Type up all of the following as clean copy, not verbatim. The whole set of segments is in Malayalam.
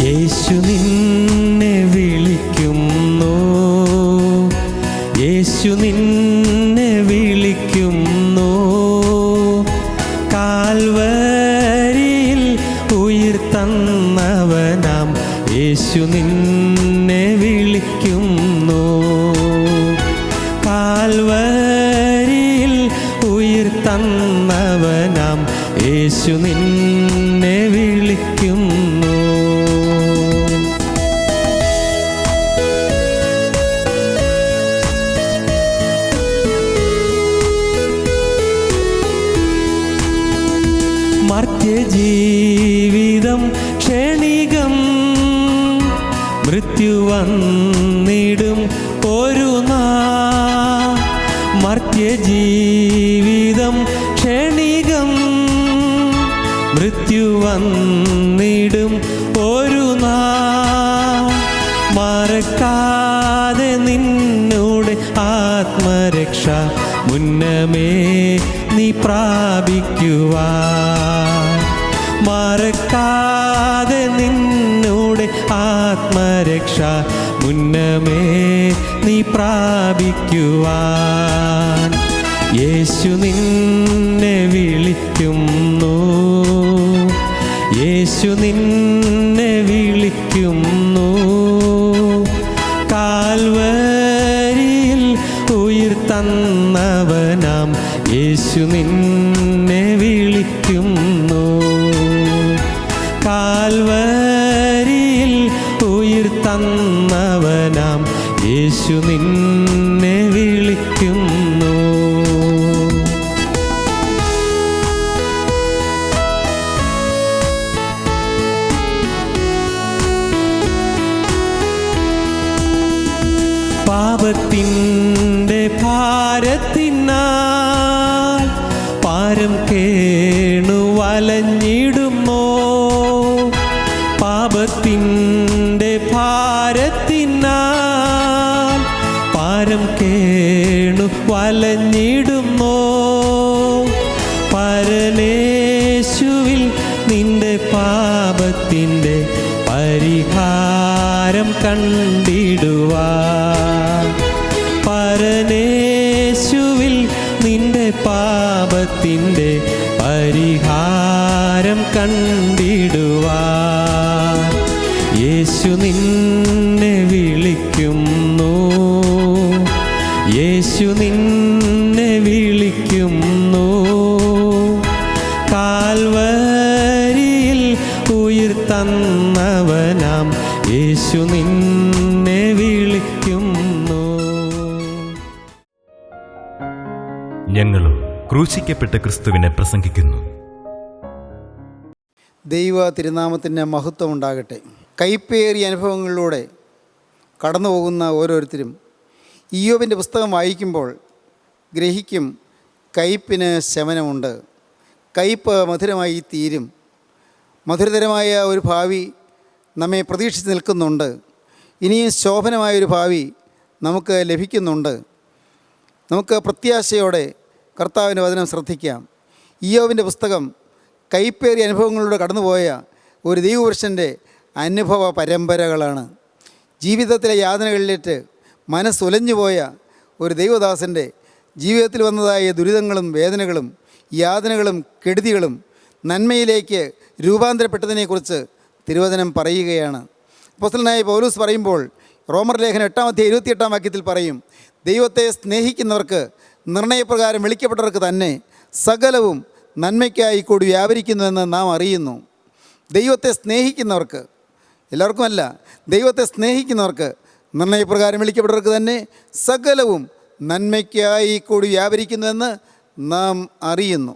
യേശു നിന്നെ വിളിക്കുന്നു, യേശു നിന്നെ വിളിക്കുന്നു. കാൽവരിയിൽ ഉയിർത്തന്നവനാം യേശു നിന്നെ വിളിക്കുന്നു. കാൽവരിയിൽ ഉയിർത്തന്നവനാം യേശു നിന്നെ വിളിക്കുന്നു. മർത്യജീവിതം ക്ഷണികം, മൃത്യു വന്നിടും ഒരു നാൾ. മർത്യജീവിതം ക്ഷണികം, മൃത്യു വന്നിടും ഒരു നാൾ. മറക്കാതെ നിന്നോട് ആത്മരക്ഷ മുന്നമേ നീ പ്രാപിക്കുവാൻ. മറക്കാതെ നിന്നോട് ആത്മരക്ഷ മുന്നമേ നീ പ്രാപിക്കുവാൻ. യേശു നിന്നെ വിളിക്കുന്നു, യേശു നിന്നെ വിളിക്കുന്നു. കാൽവരിയിൽ ഉയിർത്തന്നവനാം യേശു നിന്നെ വിളിക്കുന്നു. കാൽവരിയിൽ ഉയിർത്തന്നവനാം യേശു നിന്നെ വിളിക്കുന്നു. പാപത്തിൻ്റെ ഭാരത്തിനാൽ പാരം കേണു വലഞ്ഞിടുമോ. പാപത്തിൻ്റെ ഭാരത്തിനാൽ പാരം കേണു വലഞ്ഞിടുമോ. പരനേശുവിൽ നിന്റെ പാപത്തിൻ്റെ പരിഹാരം കണ്ടിടുവാൻ. പരനേശുവിൽ നിന്റെ പാപത്തിൻ്റെ പരിഹാരം കണ്ടിടുവാൻ. യേശു നിന്നെ വിളിക്കുന്നു, യേശു നിന്നെ വിളിക്കുന്നു. കാൽവരിയിൽ ഉയിർത്തന്നവനാം യേശു നിന്നെ വിളിക്കുന്നു. ഞങ്ങളും ക്രൂശിക്കപ്പെട്ട ക്രിസ്തുവിനെ പ്രസംഗിക്കുന്നു. ദൈവ തിരുനാമത്തിന് മഹത്വം ഉണ്ടാകട്ടെ. കയ്പേറിയ അനുഭവങ്ങളിലൂടെ കടന്നു പോകുന്ന ഓരോരുത്തരും ഇയ്യോബിൻ്റെ പുസ്തകം വായിക്കുമ്പോൾ ഗ്രഹിക്കും, കയ്പിന് ശമനമുണ്ട്, കയ്പ് മധുരമായി തീരും. മധുരതരമായ ഒരു ഭാവി നമ്മെ പ്രതീക്ഷിച്ച് നിൽക്കുന്നുണ്ട്. ഇനിയും ശോഭനമായൊരു ഭാവി നമുക്ക് ലഭിക്കുന്നുണ്ട്. നമുക്ക് പ്രത്യാശയോടെ കർത്താവിൻ്റെ വചനം ശ്രദ്ധിക്കാം. ഇയ്യോബിൻ്റെ പുസ്തകം കയ്പേറിയ അനുഭവങ്ങളിലൂടെ കടന്നുപോയ ഒരു ദൈവപുരുഷൻ്റെ അനുഭവ പരമ്പരകളാണ്. ജീവിതത്തിലെ യാതനകളിലേറ്റ് മനസ്സുലഞ്ഞുപോയ ഒരു ദൈവദാസൻ്റെ ജീവിതത്തിൽ വന്നതായ ദുരിതങ്ങളും വേദനകളും യാതനകളും കെടുതികളും നന്മയിലേക്ക് രൂപാന്തരപ്പെട്ടതിനെക്കുറിച്ച് തിരുവചനം പറയുകയാണ്. അപ്പോസ്തലനായ പൗലോസ് പറയുമ്പോൾ റോമർ ലേഖനം 8-28 വാക്യത്തിൽ പറയും, ദൈവത്തെ സ്നേഹിക്കുന്നവർക്ക് നിർണയപ്രകാരം വിളിക്കപ്പെട്ടവർക്ക് തന്നെ സകലവും നന്മയ്ക്കായി കൂടി വ്യാപരിക്കുന്നുവെന്ന് നാം അറിയുന്നു. ദൈവത്തെ സ്നേഹിക്കുന്നവർക്ക്, എല്ലാവർക്കുമല്ല, ദൈവത്തെ സ്നേഹിക്കുന്നവർക്ക് നിർണയപ്രകാരം വിളിക്കപ്പെട്ടവർക്ക് തന്നെ സകലവും നന്മയ്ക്കായി കൂടി വ്യാപരിക്കുന്നുവെന്ന് നാം അറിയുന്നു.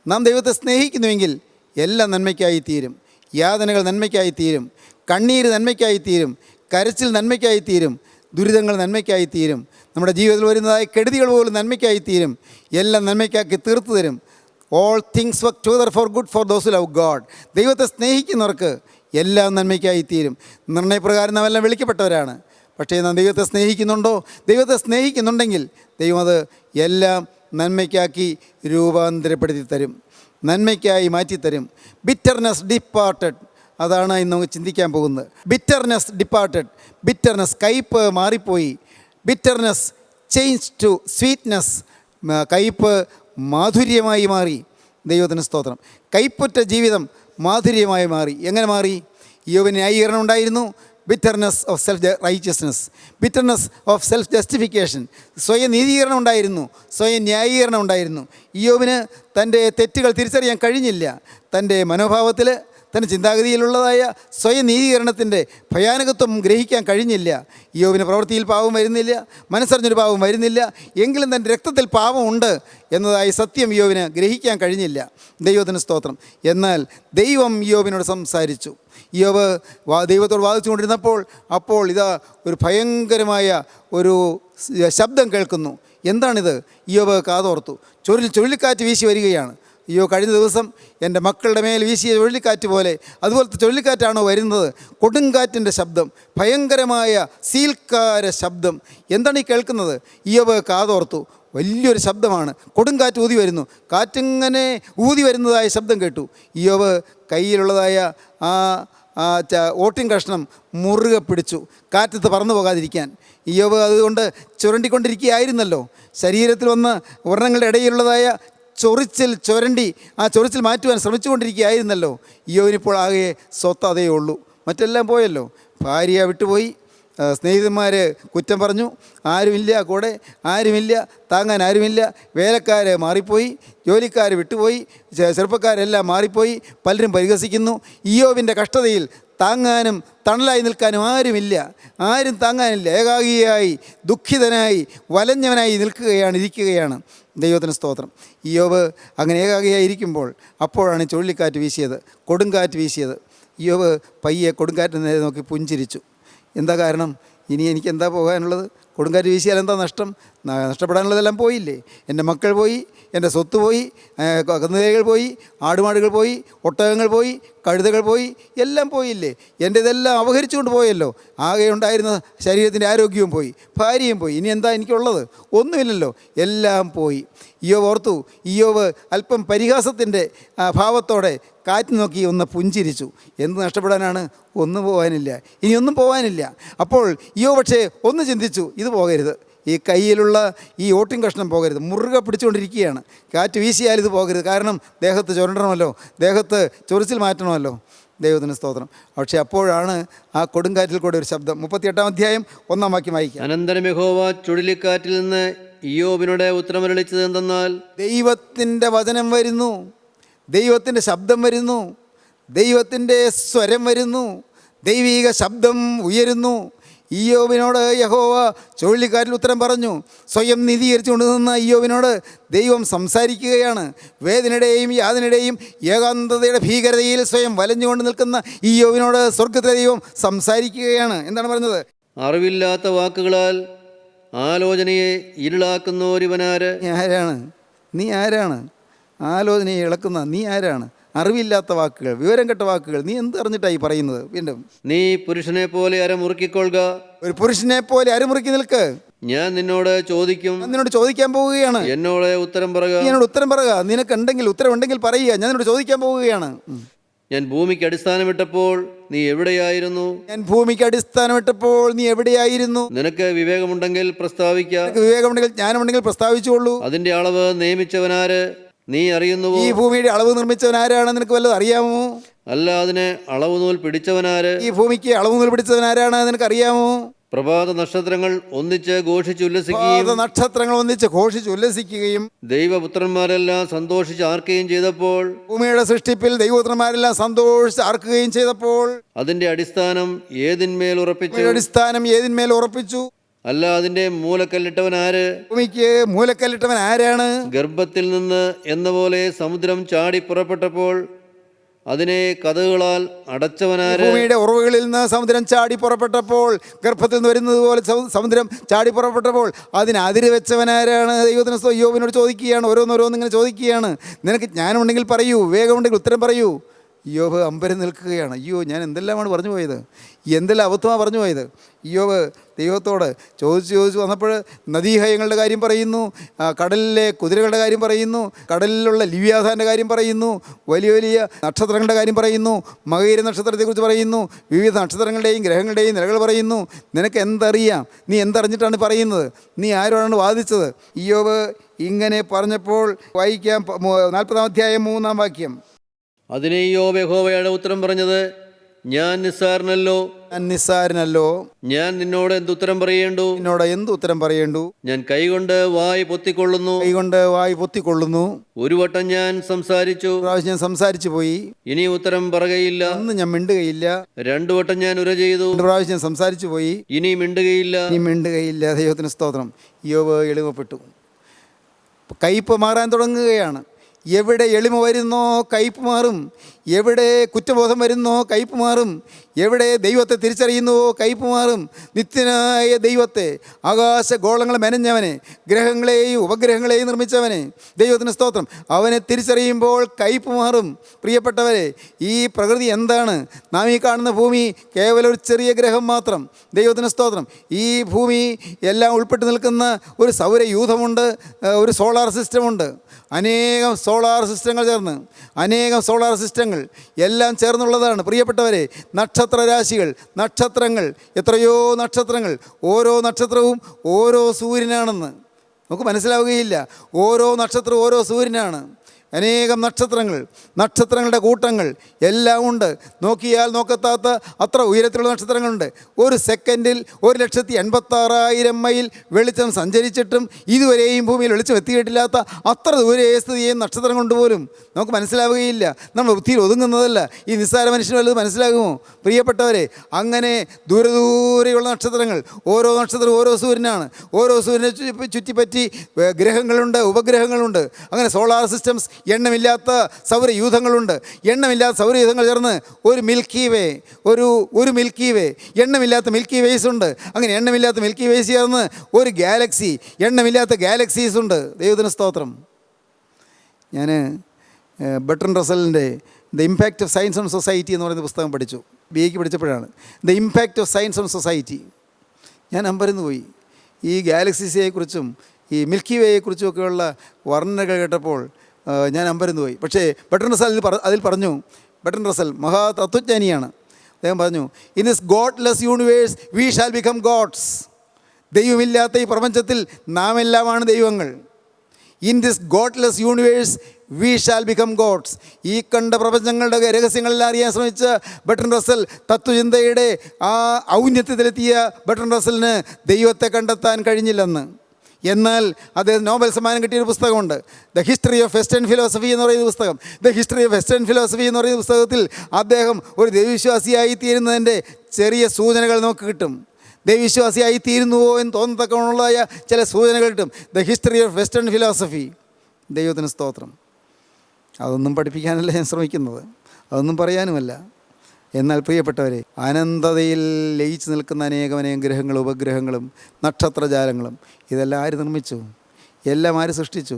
നാം ദൈവത്തെ സ്നേഹിക്കുന്നുവെങ്കിൽ എല്ലാം നന്മയ്ക്കായി തീരും. യാതനകൾ നന്മയ്ക്കായി തീരും, കണ്ണീര് നന്മയ്ക്കായി തീരും, കരച്ചിൽ നന്മയ്ക്കായി തീരും, ദുരിതങ്ങൾ നന്മയ്ക്കായി തീരും, നമ്മുടെ ജീവിതത്തിൽ വരുന്നതായ കെടുതികൾ പോലും നന്മയ്ക്കായി തീരും. എല്ലാം നന്മയ്ക്കാക്കി തീർത്തു തരും. All things work together for good for those who love God. ദൈവത്തെ സ്നേഹിക്കുന്നവർക്ക് എല്ലാം നന്മയ്ക്കായി തീരും. നിർണയപ്രകാരം നാം എല്ലാം വിളിക്കപ്പെട്ടവരാണ്. പക്ഷേ നാം ദൈവത്തെ സ്നേഹിക്കുന്നുണ്ടോ? ദൈവത്തെ സ്നേഹിക്കുന്നുണ്ടെങ്കിൽ ദൈവം അത് എല്ലാം നന്മയ്ക്കാക്കി രൂപാന്തരപ്പെടുത്തി തരും, നന്മയ്ക്കായി മാറ്റിത്തരും. ബിറ്റർനെസ് ഡിപ്പാർട്ടഡ്, അതാണ് ഇന്ന് നമുക്ക് ചിന്തിക്കാൻ പോകുന്നത്. ബിറ്റർനെസ് ഡിപ്പാർട്ടഡ്, ബിറ്റർനെസ് കയ്പ് മാറിപ്പോയി. ബിറ്റർനെസ് ചേഞ്ച് ടു സ്വീറ്റ്നെസ്, കയ്പ് മാധുര്യമായി മാറി. ദൈവത്തിന് സ്തോത്രം. കയ്പുറ്റ ജീവിതം മാധുര്യമായി മാറി. എങ്ങനെ മാറി? യോബിന് ന്യായീകരണം ഉണ്ടായിരുന്നു. Bitterness of self righteousness, bitterness of self justification. സ്വയം നീതീകരണം ഉണ്ടായിരുന്നു, സ്വയം ന്യായീകരണം ഉണ്ടായിരുന്നു. യോബിന് തൻ്റെ തെറ്റുകൾ തിരിച്ചറിയാൻ കഴിഞ്ഞില്ല. തൻ്റെ മനോഭാവത്തിൽ, തൻ്റെ ചിന്താഗതിയിലുള്ളതായ സ്വയം നീതീകരണത്തിൻ്റെ ഭയാനകത്വം ഗ്രഹിക്കാൻ കഴിഞ്ഞില്ല. യോബിന് പ്രവൃത്തിയിൽ പാപം വരുന്നില്ല, മനസ്സറിഞ്ഞൊരു പാപം വരുന്നില്ല, എങ്കിലും തൻ്റെ രക്തത്തിൽ പാപമുണ്ട് എന്നതായി സത്യം യോബിന് ഗ്രഹിക്കാൻ കഴിഞ്ഞില്ല. ദൈവത്തിന് സ്തോത്രം. എന്നാൽ ദൈവം യോബിനോട് സംസാരിച്ചു. യോബ് ദൈവത്തോട് വാദിച്ചുകൊണ്ടിരുന്നപ്പോൾ അപ്പോൾ ഇതാ ഒരു ഭയങ്കരമായ ഒരു ശബ്ദം കേൾക്കുന്നു. എന്താണിത്? യോബ് കാതോർത്തു. ചുഴലിക്കാറ്റ് വീശി വരികയാണ്. അയ്യോ, കഴിഞ്ഞ ദിവസം എൻ്റെ മക്കളുടെ മേൽ വീശിയ ചുഴലിക്കാറ്റ് പോലെ അതുപോലത്തെ ചുഴലിക്കാറ്റാണോ വരുന്നത്? കൊടുങ്കാറ്റിൻ്റെ ശബ്ദം, ഭയങ്കരമായ സീൽക്കാര ശബ്ദം. എന്താണ് ഈ കേൾക്കുന്നത്? യോബ് കാതോർത്തു. വലിയൊരു ശബ്ദമാണ്, കൊടുങ്കാറ്റ് ഊതി വരുന്നു. കാറ്റിങ്ങനെ ഊതി വരുന്നതായ ശബ്ദം കേട്ടു. യോബ് കയ്യിലുള്ളതായ ഓട്ടിൻ കഷ്ണം മുറുകെ പിടിച്ചു, കാറ്റത്ത് പറന്നു പോകാതിരിക്കാൻ. യോബ് അതുകൊണ്ട് ചുരണ്ടിക്കൊണ്ടിരിക്കുകയായിരുന്നല്ലോ. ശരീരത്തിൽ വന്ന് വർണ്ണങ്ങളുടെ ഇടയിലുള്ളതായ ചൊറിച്ചിൽ മാറ്റുവാൻ ശ്രമിച്ചുകൊണ്ടിരിക്കുകയായിരുന്നല്ലോ. യോബിനിപ്പോൾ ആകെ സ്വത്ത് അതേ ഉള്ളൂ, മറ്റെല്ലാം പോയല്ലോ. ഭാര്യ വിട്ടുപോയി, സ്നേഹിതന്മാർ കുറ്റം പറഞ്ഞു, ആരുമില്ല കൂടെ, ആരുമില്ല താങ്ങാൻ, ആരുമില്ല. വേലക്കാർ മാറിപ്പോയി, ജോലിക്കാർ വിട്ടുപോയി, ചെറുപ്പക്കാരെല്ലാം മാറിപ്പോയി, പലരും പരിഹസിക്കുന്നു. യോബിൻ്റെ കഷ്ടതയിൽ താങ്ങാനും തണലായി നിൽക്കാനും ആരുമില്ല, ആരും താങ്ങാനില്ല. ഏകാഗിയായി, ദുഃഖിതനായി, വലഞ്ഞവനായി ഇരിക്കുകയാണ്. ദൈവത്തിന് സ്തോത്രം. യോബ് അങ്ങനെ ഏകാഗിയായി ഇരിക്കുമ്പോൾ അപ്പോഴാണ് ചുഴലിക്കാറ്റ് വീശിയത്, കൊടുങ്കാറ്റ് വീശിയത്. യോബ് പയ്യെ കൊടുങ്കാറ്റിന് നേരെ നോക്കി പുഞ്ചിരിച്ചു. എന്താ കാരണം? ഇനി എനിക്ക് എന്താ പോകാനുള്ളത്? കൊടുങ്കാറ്റ് വീശിയാൽ എന്താ നഷ്ടം? നഷ്ടപ്പെടാനുള്ളതെല്ലാം പോയില്ലേ. എൻ്റെ മക്കൾ പോയി, എൻ്റെ സ്വത്ത് പോയി, കന്നുകാലികൾ പോയി, ആടുമാടുകൾ പോയി, ഒട്ടകങ്ങൾ പോയി, കഴുതകൾ പോയി, എല്ലാം പോയില്ലേ. എൻ്റെ ഇതെല്ലാം അപഹരിച്ചുകൊണ്ട് പോയല്ലോ. ആകെ ഉണ്ടായിരുന്ന ശരീരത്തിൻ്റെ ആരോഗ്യവും പോയി, ഭാര്യയും പോയി. ഇനി എന്താ എനിക്കുള്ളത്? ഒന്നുമില്ലല്ലോ, എല്ലാം പോയി. ഇയ്യോബ് ഓർത്തു. ഇയ്യോബ് അല്പം പരിഹാസത്തിൻ്റെ ഭാവത്തോടെ കാറ്റ് നോക്കി ഒന്ന് പുഞ്ചിരിച്ചു. എന്ത് നഷ്ടപ്പെടാനാണ്? ഒന്നും പോകാനില്ല, ഇനിയൊന്നും പോകാനില്ല. അപ്പോൾ ഇയ്യോബ് പക്ഷേ ഒന്ന് ചിന്തിച്ചു, ഇത് പോകരുത്, ഈ കയ്യിലുള്ള ഈ ഓട്ടിൻ കഷ്ണം പോകരുത്. മുറുകെ പിടിച്ചുകൊണ്ടിരിക്കുകയാണ്. കാറ്റ് വീശിയാൽ ഇത് പോകരുത്. കാരണം ദേഹത്ത് ചുരണ്ടണമല്ലോ, ദേഹത്ത് ചൊറിച്ചിൽ മാറ്റണമല്ലോ. ദൈവത്തിന് സ്തോത്രം. പക്ഷേ അപ്പോഴാണ് ആ കൊടുങ്കാറ്റിൽ കൂടെ ഒരു ശബ്ദം. 38-ാം അധ്യായം 1-ാം വാക്യം വായിക്കാം. അനന്തരം യഹോവ ചുഴലിക്കാറ്റിൽ നിന്ന് ഇയ്യോബിനോട് ഉത്തരമരുളിച്ചത് എന്തെന്നാൽ, ദൈവത്തിൻ്റെ വചനം വരുന്നു, ദൈവത്തിൻ്റെ ശബ്ദം വരുന്നു, ദൈവത്തിൻ്റെ സ്വരം വരുന്നു, ദൈവിക ശബ്ദം ഉയരുന്നു. ഇയ്യോബിനോട് യഹോവ ചുഴലിക്കാറ്റിൽ ഉത്തരം പറഞ്ഞു. സ്വയം നീതീകരിച്ചുകൊണ്ട് നിന്ന ഇയ്യോബിനോട് ദൈവം സംസാരിക്കുകയാണ്. വേദനയുടെയും യാതനയുടെയും ഏകാന്തതയുടെ ഭീകരതയിൽ സ്വയം വലഞ്ഞുകൊണ്ട് നിൽക്കുന്ന ഇയ്യോബിനോട് സ്വർഗ്ഗത്തിലെ ദൈവം സംസാരിക്കുകയാണ്. എന്താണ് പറഞ്ഞത്? അറിവില്ലാത്ത വാക്കുകളാൽ ആലോചനയെ ഇരുളാക്കുന്നോരിവനാര്? നീ ആരാണ്? ആലോചനയെ ഇളക്കുന്ന നീ ആരാണ്? അറിവില്ലാത്ത വാക്കുകൾ, വിവരം കെട്ട വാക്കുകൾ, നീ എന്ത് അറിഞ്ഞിട്ടായി പറയുന്നത്? വീണ്ടും, നീ പുരുഷനെ പോലെ അരമുറുക്കിക്കൊള്ളുക. ഒരു പുരുഷനെ പോലെ അരമുറുക്കി നിൽക്ക്. ഞാൻ നിന്നോട് ചോദിക്കും, നിന്നോട് ചോദിക്കാൻ പോവുകയാണ്. എന്നോട് ഉത്തരം പറയുക. എന്നോട് ഉത്തരം പറയുക. നിനക്കുണ്ടെങ്കിൽ ഉത്തരവുണ്ടെങ്കിൽ പറയുക. ഞാൻ നിന്നോട് ചോദിക്കാൻ പോവുകയാണ്. ഞാൻ ഭൂമിക്ക് അടിസ്ഥാനമിട്ടപ്പോൾ നീ എവിടെയായിരുന്നു? നീ എവിടെയായിരുന്നു? നിനക്ക് വിവേകമുണ്ടെങ്കിൽ പ്രസ്താവിക്കാം. വിവേകമുണ്ടെങ്കിൽ, ജ്ഞാനമുണ്ടെങ്കിൽ പ്രസ്താവിച്ചുകൊള്ളൂ. അതിന്റെ അളവ് നിയമിച്ചവനാര്? നീ അറിയുന്നുവോ? ഈ ഭൂമിയുടെ അളവ് നിർമ്മിച്ചവൻ ആരാണ്? നിനക്ക് വല്ലതും അറിയാമോ? അല്ല, അതിനെ അളവ് നൂൽ പിടിച്ചവനാര്? ഈ ഭൂമിക്ക് അളവ് നൂൽ പിടിച്ചവൻ ആരാണ്? നിനക്ക് അറിയാമോ? പ്രഭാത നക്ഷത്രങ്ങൾ ഒന്നിച്ച് ഘോഷിച്ചുല്ലസിക്കുകയും ദൈവപുത്രന്മാരെല്ലാം സന്തോഷിച്ച് ആർക്കുകയും ചെയ്തപ്പോൾ, ഭൂമിയുടെ സൃഷ്ടിപ്പിൽ ദൈവപുത്രന്മാരെല്ലാം സന്തോഷിച്ച് ആർക്കുകയും ചെയ്തപ്പോൾ, അതിന്റെ അടിസ്ഥാനം ഏതിന്മേൽ ഉറപ്പിച്ചു? ഉറപ്പിച്ചു. അല്ല അതിൻ്റെ മൂലക്കല്ലിട്ടവൻ ആര്? ഭൂമിക്ക് മൂലക്കല്ലിട്ടവൻ ആരാണ്? ഗർഭത്തിൽ നിന്ന് എന്ന പോലെ സമുദ്രം ചാടി പുറപ്പെട്ടപ്പോൾ അതിനെ കതകുകളാൽ അടച്ചവനാര്? ഭൂമിയുടെ ഉറവുകളിൽ നിന്ന് സമുദ്രം ചാടി പുറപ്പെട്ടപ്പോൾ, ഗർഭത്തിൽ നിന്ന് വരുന്നത് പോലെ സമുദ്രം ചാടി പുറപ്പെട്ടപ്പോൾ അതിന് അതിര് വെച്ചവനാരാണ്? ദൈവത്തിന് യോബിനോട് ചോദിക്കുകയാണ്, ഓരോന്നിങ്ങനെ ചോദിക്കുകയാണ്. നിനക്ക് ജ്ഞാനമുണ്ടെങ്കിൽ പറയൂ, വേഗമുണ്ടെങ്കിൽ ഉത്തരം പറയൂ. യോബ് അമ്പരം നിൽക്കുകയാണ്. അയ്യോ, ഞാൻ എന്തെല്ലാമാണ് പറഞ്ഞു പോയത്, എന്തെല്ലാം അബദ്ധമാണ് പറഞ്ഞു പോയത്. യോബ് ദൈവത്തോട് ചോദിച്ചു വന്നപ്പോൾ നദീഹയങ്ങളുടെ കാര്യം പറയുന്നു, കടലിലെ കുതിരകളുടെ കാര്യം പറയുന്നു, കടലിലുള്ള ലിവ്യാഥാൻ്റെ കാര്യം പറയുന്നു, വലിയ വലിയ നക്ഷത്രങ്ങളുടെ കാര്യം പറയുന്നു, മകയിര നക്ഷത്രത്തെക്കുറിച്ച് പറയുന്നു, വിവിധ നക്ഷത്രങ്ങളുടെയും ഗ്രഹങ്ങളുടെയും നിലകൾ പറയുന്നു. നിനക്ക് എന്തറിയാം? നീ എന്തറിഞ്ഞിട്ടാണ് പറയുന്നത്? നീ ആരോടാണ് വാദിച്ചത്? യോബ് ഇങ്ങനെ പറഞ്ഞപ്പോൾ വായിക്കാം, 40-ാം അധ്യായം 3-ാം വാക്യം. അതിനെ യോബ് യഹോവയോട് ഉത്തരം പറഞ്ഞത്, ഞാൻ നിസ്സാരനല്ലോ, ഞാൻ നിന്നോട് എന്തുത്തരം പറയേണ്ടു? എന്തുത്തരം പറയേണ്ടു? ഞാൻ കൈകൊണ്ട് വായ് പൊത്തിക്കൊള്ളുന്നു. ഒരു വട്ടം ഞാൻ സംസാരിച്ചു, ഞാൻ സംസാരിച്ചു പോയി, ഇനി ഉത്തരം പറയുകയില്ല. അന്ന് ഞാൻ മിണ്ടുകയില്ല. 2 വട്ടം ഞാൻ ഉര ചെയ്തു, 2 പ്രാവശ്യം സംസാരിച്ചു പോയി, ഇനി മിണ്ടുകയില്ല. ദൈവത്തിന് സ്തോത്രം. യോബ് എളിമപ്പെട്ടു. കയ്പ് മാറാൻ തുടങ്ങുകയാണ്. എവിടെ എളിമ വരുന്നോ കയ്പ് മാറും, എവിടെ കുറ്റബോധം വരുന്നോ കയ്പ് മാറും, എവിടെ ദൈവത്തെ തിരിച്ചറിയുന്നുവോ കയ്പ് മാറും. നിത്യനായ ദൈവത്തെ, ആകാശഗോളങ്ങളെ മെനഞ്ഞവനെ, ഗ്രഹങ്ങളെയും ഉപഗ്രഹങ്ങളെയും നിർമ്മിച്ചവനെ, ദൈവത്തിന് സ്തോത്രം, അവനെ തിരിച്ചറിയുമ്പോൾ കയ്പ് മാറും. പ്രിയപ്പെട്ടവരെ, ഈ പ്രകൃതി എന്താണ്? നാം ഈ കാണുന്ന ഭൂമി കേവലം ഒരു ചെറിയ ഗ്രഹം മാത്രം. ദൈവത്തിന് സ്തോത്രം. ഈ ഭൂമി എല്ലാം ഉൾപ്പെട്ട് നിൽക്കുന്ന ഒരു സൗരയൂഥമുണ്ട്, ഒരു സോളാർ സിസ്റ്റമുണ്ട്. അനേകം സോളാർ സിസ്റ്റങ്ങൾ എല്ലാം ചേർന്നുള്ളതാണ്. പ്രിയപ്പെട്ടവരെ, നക്ഷത്രരാശികൾ, നക്ഷത്രങ്ങൾ, എത്രയോ നക്ഷത്രങ്ങൾ, ഓരോ നക്ഷത്രവും ഓരോ സൂര്യനാണെന്ന് നമുക്ക് മനസ്സിലാവുകയില്ല. ഓരോ നക്ഷത്രവും ഓരോ സൂര്യനാണ്. അനേകം നക്ഷത്രങ്ങളുടെ കൂട്ടങ്ങൾ എല്ലാം ഉണ്ട്. നോക്കിയാൽ നോക്കത്താത്ത അത്ര ഉയരത്തിലുള്ള നക്ഷത്രങ്ങളുണ്ട്. ഒരു സെക്കൻഡിൽ 1,86,000 മൈൽ വെളിച്ചം സഞ്ചരിച്ചിട്ടും ഇതുവരെയും ഭൂമിയിൽ വെളിച്ചം എത്തിയിട്ടില്ലാത്ത അത്ര ദൂരെ സ്ഥിതി ചെയ്യുന്ന നക്ഷത്രം കൊണ്ട് പോലും നമുക്ക് മനസ്സിലാവുകയില്ല. നമ്മൾ ബുദ്ധിയിൽ ഒതുങ്ങുന്നതല്ല. ഈ നിസ്സാര മനുഷ്യന് വല്ലത് മനസ്സിലാകുമോ? പ്രിയപ്പെട്ടവരെ, അങ്ങനെ ദൂരെയുള്ള നക്ഷത്രങ്ങൾ, ഓരോ നക്ഷത്രവും ഓരോ സൂര്യനാണ്. ഓരോ സൂര്യനെ ചുറ്റിപ്പറ്റി ഗ്രഹങ്ങളുണ്ട്, ഉപഗ്രഹങ്ങളുണ്ട്. അങ്ങനെ സോളാർ സിസ്റ്റംസ്, എണ്ണമില്ലാത്ത സൗരയൂഥങ്ങളുണ്ട്. എണ്ണമില്ലാത്ത സൗരയൂഥങ്ങൾ ചേർന്ന് ഒരു മിൽക്കി വേ, എണ്ണമില്ലാത്ത മിൽക്കി വേസ് ഉണ്ട്. അങ്ങനെ എണ്ണമില്ലാത്ത മിൽക്കി വേസ് ചേർന്ന് ഒരു ഗാലക്സി, എണ്ണമില്ലാത്ത ഗാലക്സീസ് ഉണ്ട്. ദൈവത്തിന് സ്തോത്രം. ഞാൻ ബർട്രൻഡ് റസലിൻ്റെ the impact of science on society എന്ന് പറയുന്ന പുസ്തകം പഠിച്ചു. BA പഠിച്ചപ്പോഴാണ് the impact of science on society. ഞാൻ അമ്പരന്ന് പോയി. ഈ ഗാലക്സീസിനെക്കുറിച്ചും ഈ മിൽക്കി വേയെക്കുറിച്ചും ഒക്കെയുള്ള വർണ്ണനകൾ കേട്ടപ്പോൾ ഞാൻ അമ്പരന്ന് പോയി. പക്ഷേ ബർട്രൻഡ് റസൽ അതിൽ പറഞ്ഞു, ബർട്രൻഡ് റസൽ മഹാതത്വജ്ഞാനിയാണ്. അദ്ദേഹം പറഞ്ഞു, in this godless universe we shall become gods. ദൈവമില്ലാത്ത ഈ പ്രപഞ്ചത്തിൽ നാം എല്ലാമാണ് ദൈവങ്ങൾ. In this godless universe we shall become gods. ഈ കണ്ട പ്രപഞ്ചങ്ങളുടെ രഹസ്യങ്ങളെല്ലാം അറിയാൻ ശ്രമിച്ച ബർട്രൻഡ് റസൽ, തത്വചിന്തയുടെ ആ ഔന്നത്യത്തിലെത്തിയ ബർട്രൻഡ് റസലിന് ദൈവത്തെ കണ്ടെത്താൻ കഴിഞ്ഞില്ലെന്ന്. എന്നാൽ അദ്ദേഹം നോബൽ സമ്മാനം കിട്ടിയൊരു പുസ്തകമുണ്ട്, the history of western philosophy എന്ന് പറയുന്ന പുസ്തകം. The history of western philosophy എന്ന് പറയുന്ന പുസ്തകത്തിൽ അദ്ദേഹം ഒരു ദൈവവിശ്വാസിയായി തീരുന്നതിൻ്റെ ചെറിയ സൂചനകൾ നമുക്ക് കിട്ടും. ദൈവവിശ്വാസിയായി തീരുന്നുവോ എന്ന് തോന്നത്തക്കമുള്ളതായ ചില സൂചനകൾ കിട്ടും. The history of western philosophy. ദൈവത്തിന് സ്തോത്രം. അതൊന്നും പഠിപ്പിക്കാനല്ല ഞാൻ ശ്രമിക്കുന്നത്, അതൊന്നും പറയാനുമല്ല. എന്നാൽ പ്രിയപ്പെട്ടവരെ, അനന്തതയിൽ ലയിച്ചു നിൽക്കുന്ന അനേകം ഗ്രഹങ്ങളും ഉപഗ്രഹങ്ങളും നക്ഷത്രജാലങ്ങളും ഇതെല്ലാം ആര് നിർമ്മിച്ചു? എല്ലാം ആര് സൃഷ്ടിച്ചു?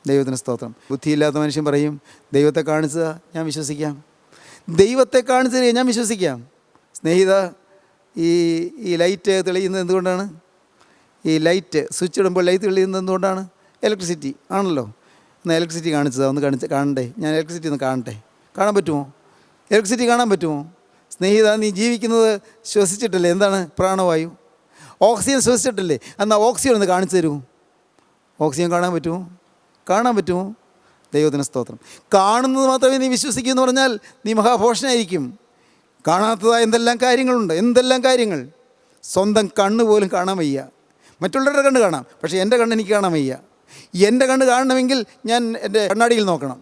ദൈവത്തിന് സ്തോത്രം. ബുദ്ധിയില്ലാത്ത മനുഷ്യൻ പറയും, ദൈവത്തെ കാണിച്ചതാ ഞാൻ വിശ്വസിക്കാം, ദൈവത്തെ കാണിച്ചതേ ഞാൻ വിശ്വസിക്കാം. സ്നേഹിത, ഈ ലൈറ്റ് തെളിയുന്നത് എന്തുകൊണ്ടാണ്? ഈ ലൈറ്റ് സ്വിച്ച് ഇടുമ്പോൾ ലൈറ്റ് തെളിയുന്നത് എന്തുകൊണ്ടാണ്? ഇലക്ട്രിസിറ്റി ആണല്ലോ. എന്നാൽ ഇലക്ട്രിസിറ്റി കാണിച്ചതാ, ഒന്ന് കാണണ്ടേ? ഞാൻ ഇലക്ട്രിസിറ്റി ഒന്ന് കാണട്ടെ. കാണാൻ പറ്റുമോ? ഇലക്ട്രിസിറ്റി കാണാൻ പറ്റുമോ? സ്നേഹിത, നീ ജീവിക്കുന്നത് ശ്വസിച്ചിട്ടല്ലേ? എന്താണ് പ്രാണവായു? ഓക്സിജൻ ശ്വസിച്ചിട്ടല്ലേ? എന്നാൽ ഓക്സിജൻ ഒന്ന് കാണിച്ചു തരുമോ? ഓക്സിജൻ കാണാൻ പറ്റുമോ? കാണാൻ പറ്റുമോ? ദൈവത്തിന് സ്തോത്രം. കാണുന്നത് മാത്രമേ നീ വിശ്വസിക്കൂ എന്ന് പറഞ്ഞാൽ നീ മഹാഭോഷനായിരിക്കും. കാണാത്തതായ എന്തെല്ലാം കാര്യങ്ങൾ. സ്വന്തം കണ്ണ് പോലും കാണാൻ വയ്യ. മറ്റുള്ളവരുടെ കണ്ണ് കാണാം, പക്ഷേ എൻ്റെ കണ്ണ് എനിക്ക് കാണാൻ വയ്യ. എൻ്റെ കണ്ണ് കാണണമെങ്കിൽ ഞാൻ എൻ്റെ കണ്ണാടിയിൽ നോക്കണം.